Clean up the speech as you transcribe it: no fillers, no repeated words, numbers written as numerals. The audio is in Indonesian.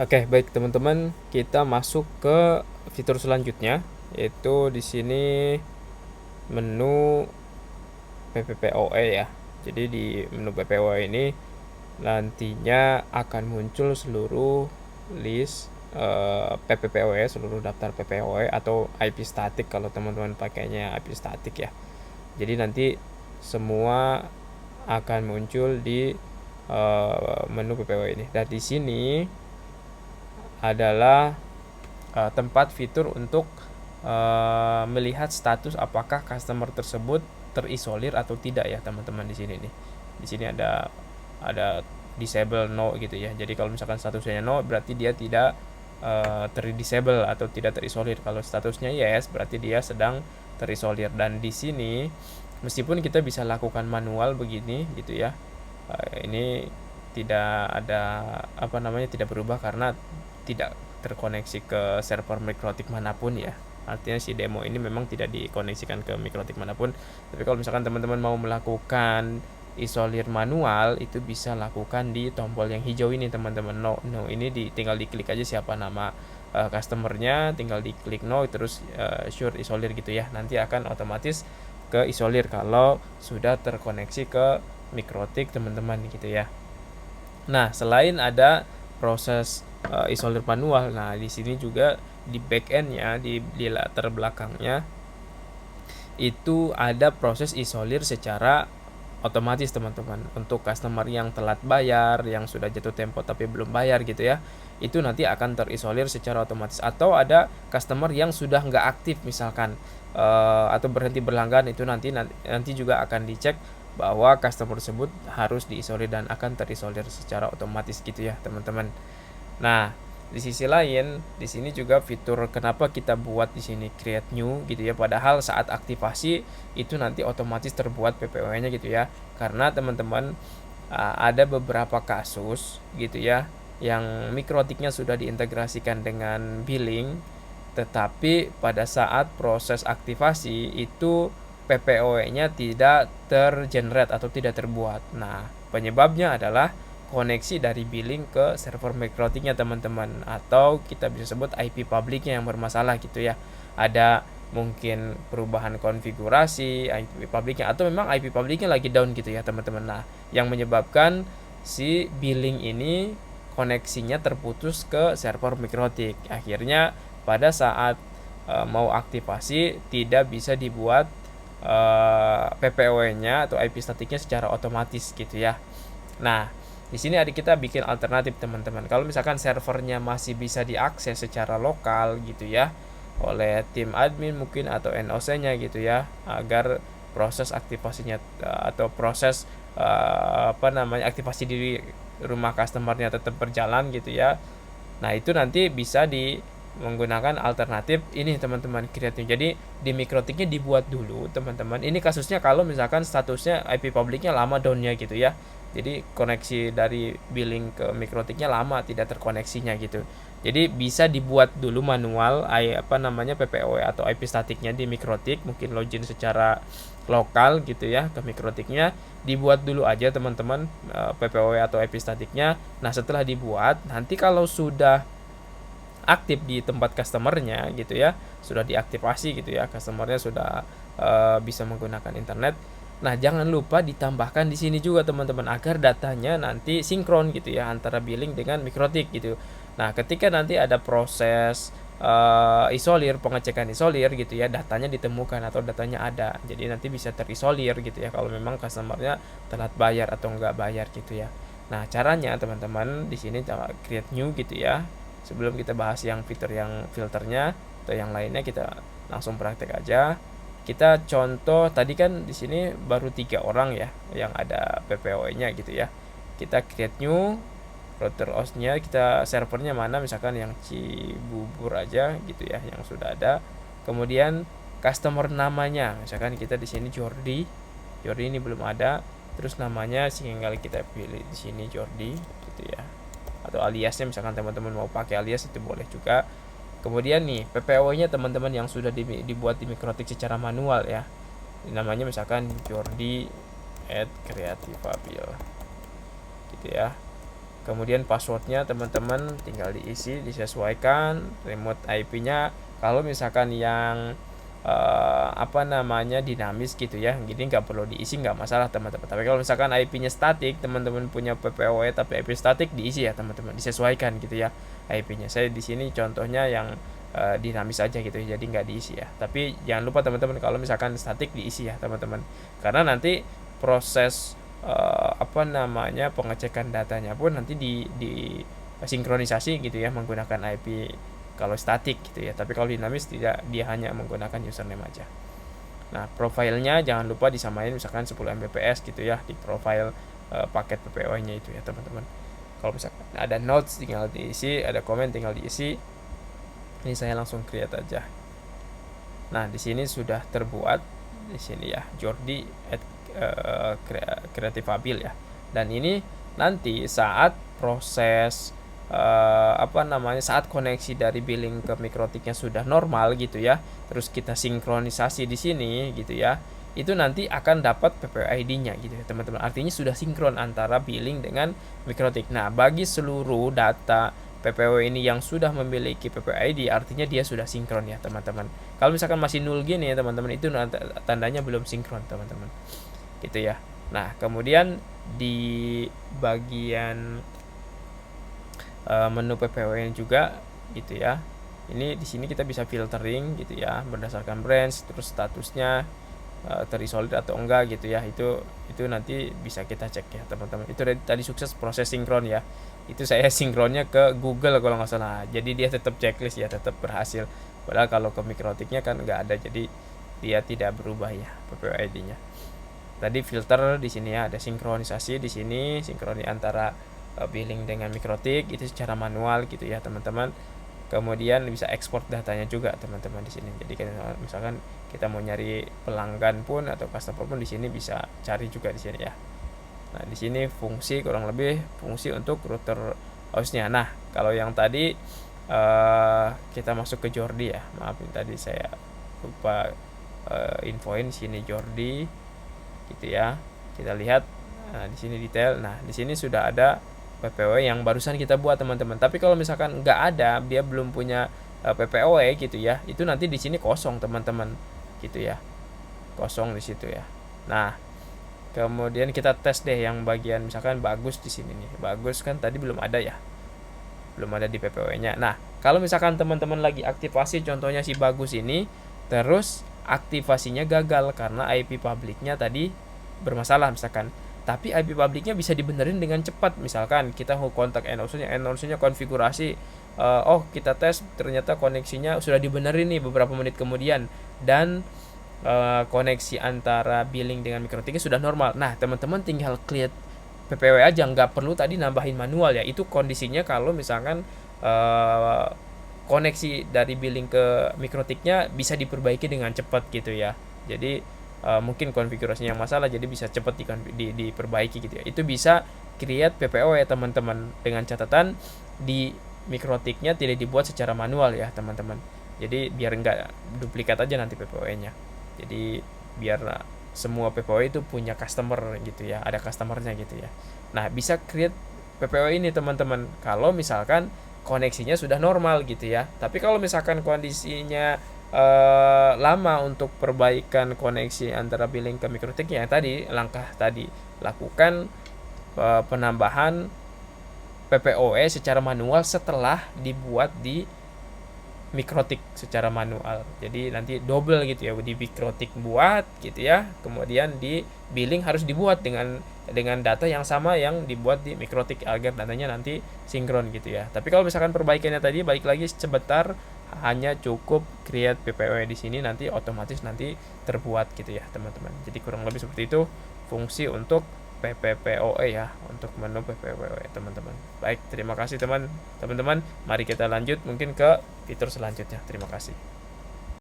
Oke, baik teman-teman, kita masuk ke fitur selanjutnya, yaitu di sini menu PPPoE ya. Jadi di menu PPPoE ini nantinya akan muncul seluruh list PPPoE, seluruh daftar PPPoE atau IP static kalau teman-teman pakainya IP static ya. Jadi nanti semua akan muncul di menu PPPoE ini. Dan di sini adalah tempat fitur untuk melihat status apakah customer tersebut terisolir atau tidak ya teman-teman. Di sini nih, di sini ada disable no gitu ya. Jadi kalau misalkan statusnya no berarti dia tidak terdisable atau tidak terisolir. Kalau statusnya yes berarti dia sedang terisolir. Dan di sini meskipun kita bisa lakukan manual begini gitu ya, ini tidak ada tidak berubah karena tidak terkoneksi ke server Mikrotik manapun ya. Artinya si demo ini memang tidak dikoneksikan ke Mikrotik manapun. Tapi kalau misalkan teman-teman mau melakukan isolir manual, itu bisa lakukan di tombol yang hijau ini teman-teman. No ini tinggal diklik aja siapa nama customernya, tinggal diklik no terus sure isolir gitu ya. Nanti akan otomatis ke isolir kalau sudah terkoneksi ke Mikrotik teman-teman gitu ya. Nah, selain ada proses isolir manual, nah di sini juga di backendnya, di latar belakangnya itu ada proses isolir secara otomatis teman-teman. Untuk customer yang telat bayar, yang sudah jatuh tempo tapi belum bayar gitu ya, itu nanti akan terisolir secara otomatis. Atau ada customer yang sudah nggak aktif misalkan atau berhenti berlangganan, itu nanti juga akan dicek bahwa customer tersebut harus diisolir dan akan terisolir secara otomatis gitu ya teman-teman. Nah, di sisi lain, di sini juga fitur kenapa kita buat di sini create new gitu ya. Padahal saat aktivasi itu nanti otomatis terbuat PPOE-nya gitu ya. Karena teman-teman ada beberapa kasus gitu ya yang Mikrotiknya sudah diintegrasikan dengan billing, tetapi pada saat proses aktivasi itu PPOE-nya tidak tergenerate atau tidak terbuat. Nah, penyebabnya adalah koneksi dari billing ke server Mikrotiknya teman-teman, atau kita bisa sebut IP publiknya yang bermasalah gitu ya. Ada mungkin perubahan konfigurasi IP publiknya, atau memang IP publiknya lagi down gitu ya teman-teman. Nah, yang menyebabkan si billing ini koneksinya terputus ke server Mikrotik. Akhirnya pada saat mau aktivasi tidak bisa dibuat PPOE-nya atau IP statiknya secara otomatis gitu ya. Nah, di sini ada kita bikin alternatif teman-teman. Kalau misalkan servernya masih bisa diakses secara lokal gitu ya oleh tim admin mungkin atau NOC-nya gitu ya, agar proses aktivasinya atau proses aktivasi di rumah customernya tetap berjalan gitu ya. Nah, itu nanti bisa menggunakan alternatif ini teman-teman, kreatif. Jadi di Mikrotiknya dibuat dulu teman-teman. Ini kasusnya kalau misalkan statusnya IP publiknya lama downnya gitu ya. Jadi koneksi dari billing ke Mikrotiknya lama tidak terkoneksinya gitu. Jadi bisa dibuat dulu manual PPOE atau IP statiknya di Mikrotik, mungkin login secara lokal gitu ya ke Mikrotiknya, dibuat dulu aja teman-teman PPOE atau IP statiknya. Nah, setelah dibuat nanti kalau sudah aktif di tempat customernya gitu ya, sudah diaktifasi gitu ya, customernya sudah bisa menggunakan internet. Nah, jangan lupa ditambahkan di sini juga teman-teman agar datanya nanti sinkron gitu ya antara billing dengan Mikrotik gitu. Nah, ketika nanti ada proses isolir, pengecekan isolir gitu ya, datanya ditemukan atau datanya ada. Jadi nanti bisa terisolir gitu ya kalau memang customernya telat bayar atau enggak bayar gitu ya. Nah, caranya teman-teman di sini create new gitu ya. Sebelum kita bahas yang fitur yang filternya atau yang lainnya, kita langsung praktek aja. Kita contoh tadi kan di sini baru 3 orang ya yang ada PPOE-nya gitu ya. Kita create new, router host-nya kita servernya mana, misalkan yang Cibubur aja gitu ya yang sudah ada. Kemudian customer namanya, misalkan kita di sini Jordi. Jordi ini belum ada. Terus namanya tinggal kita pilih di sini Jordi gitu ya. Atau aliasnya misalkan teman-teman mau pakai alias itu boleh juga. Kemudian nih PPO-nya teman-teman yang sudah dibuat di Mikrotik secara manual ya. Namanya misalkan Jordi @creativabil gitu ya. Kemudian passwordnya teman-teman tinggal diisi, disesuaikan. Remote IP-nya kalau misalkan yang dinamis gitu ya, jadi nggak perlu diisi, nggak masalah teman-teman. Tapi kalau misalkan IP-nya statik, teman-teman punya PPOE tapi IP statik, diisi ya teman-teman, disesuaikan gitu ya IP-nya. Saya di sini contohnya yang dinamis aja gitu, jadi nggak diisi ya. Tapi jangan lupa teman-teman, kalau misalkan statik diisi ya teman-teman, karena nanti proses pengecekan datanya pun nanti di sinkronisasi gitu ya menggunakan IP kalau statik gitu ya. Tapi kalau dinamis tidak, dia hanya menggunakan username aja. Nah, profilnya jangan lupa disamain misalkan 10 Mbps gitu ya di profile paket PPO-nya itu ya teman-teman. Kalau misalkan ada notes tinggal diisi, ada komen tinggal diisi. Ini saya langsung create aja. Nah, di sini sudah terbuat di sini ya, Jordi Creativabil ya. Dan ini nanti saat proses saat koneksi dari billing ke Mikrotiknya sudah normal gitu ya, terus kita sinkronisasi di sini gitu ya, itu nanti akan dapat PPO ID-nya gitu ya teman-teman. Artinya sudah sinkron antara billing dengan Mikrotik. Nah, bagi seluruh data PPO ini yang sudah memiliki PPO ID, artinya dia sudah sinkron ya teman-teman. Kalau misalkan masih nul gini ya teman-teman, itu tandanya belum sinkron teman-teman gitu ya. Nah, kemudian di bagian menu PPWN juga gitu ya. Ini di sini kita bisa filtering gitu ya berdasarkan branch, terus statusnya terisolir atau enggak gitu ya. Itu nanti bisa kita cek ya teman-teman. Itu tadi sukses proses sinkron ya. Itu saya sinkronnya ke Google kalau nggak salah. Jadi dia tetap checklist ya, tetap berhasil. Padahal kalau ke Mikrotiknya kan nggak ada, jadi dia tidak berubah ya PPO ID-nya. Tadi filter di sini ya, ada sinkronisasi di sini, sinkroni antara billing dengan Mikrotik itu secara manual gitu ya teman-teman. Kemudian bisa ekspor datanya juga teman-teman di sini. Jadi misalkan kita mau nyari pelanggan pun atau customer pun di sini bisa cari juga di sini ya. Nah, di sini fungsi kurang lebih fungsi untuk router host-nya. Nah, kalau yang tadi kita masuk ke Jordi ya. Maaf tadi saya lupa infoin sini Jordi gitu ya. Kita lihat di sini detail. Nah, di sini sudah ada PPOE yang barusan kita buat teman-teman. Tapi kalau misalkan nggak ada, dia belum punya PPOE gitu ya, itu nanti di sini kosong teman-teman gitu ya, kosong di situ ya. Nah, kemudian kita tes deh yang bagian misalkan bagus di sini nih, bagus kan tadi belum ada ya, belum ada di PPOE-nya. Nah, kalau misalkan teman-teman lagi aktivasi, contohnya si bagus ini, terus aktivasinya gagal karena IP publiknya tadi bermasalah misalkan, tapi IP publiknya bisa dibenerin dengan cepat. Misalkan kita mau kontak NOC-nya konfigurasi, kita tes ternyata koneksinya sudah dibenerin nih beberapa menit kemudian, dan koneksi antara billing dengan Mikrotiknya sudah normal. Nah, teman-teman tinggal create PPW aja, nggak perlu tadi nambahin manual ya. Itu kondisinya kalau misalkan koneksi dari billing ke Mikrotiknya bisa diperbaiki dengan cepat gitu ya. Jadi mungkin konfigurasinya yang masalah, jadi bisa cepat diperbaiki gitu ya. Itu bisa create PPO ya teman-teman, dengan catatan di Mikrotiknya tidak dibuat secara manual ya teman-teman. Jadi biar nggak duplikat aja nanti PPO-nya. Jadi biar semua PPO itu punya customer gitu ya, ada customernya gitu ya. Nah, bisa create PPO ini teman-teman kalau misalkan koneksinya sudah normal gitu ya. Tapi kalau misalkan kondisinya lama untuk perbaikan koneksi antara billing ke Mikrotiknya, tadi langkah tadi lakukan penambahan PPOE secara manual setelah dibuat di Mikrotik secara manual. Jadi nanti double gitu ya, di Mikrotik buat gitu ya, kemudian di billing harus dibuat dengan data yang sama yang dibuat di Mikrotik agar datanya nanti sinkron gitu ya. Tapi kalau misalkan perbaikannya tadi balik lagi sebentar, hanya cukup create PPOE di sini, nanti otomatis nanti terbuat gitu ya teman-teman. Jadi kurang lebih seperti itu fungsi untuk PPPoE ya, untuk menu PPPoE teman-teman. Baik, terima kasih teman-teman. Mari kita lanjut mungkin ke fitur selanjutnya. Terima kasih.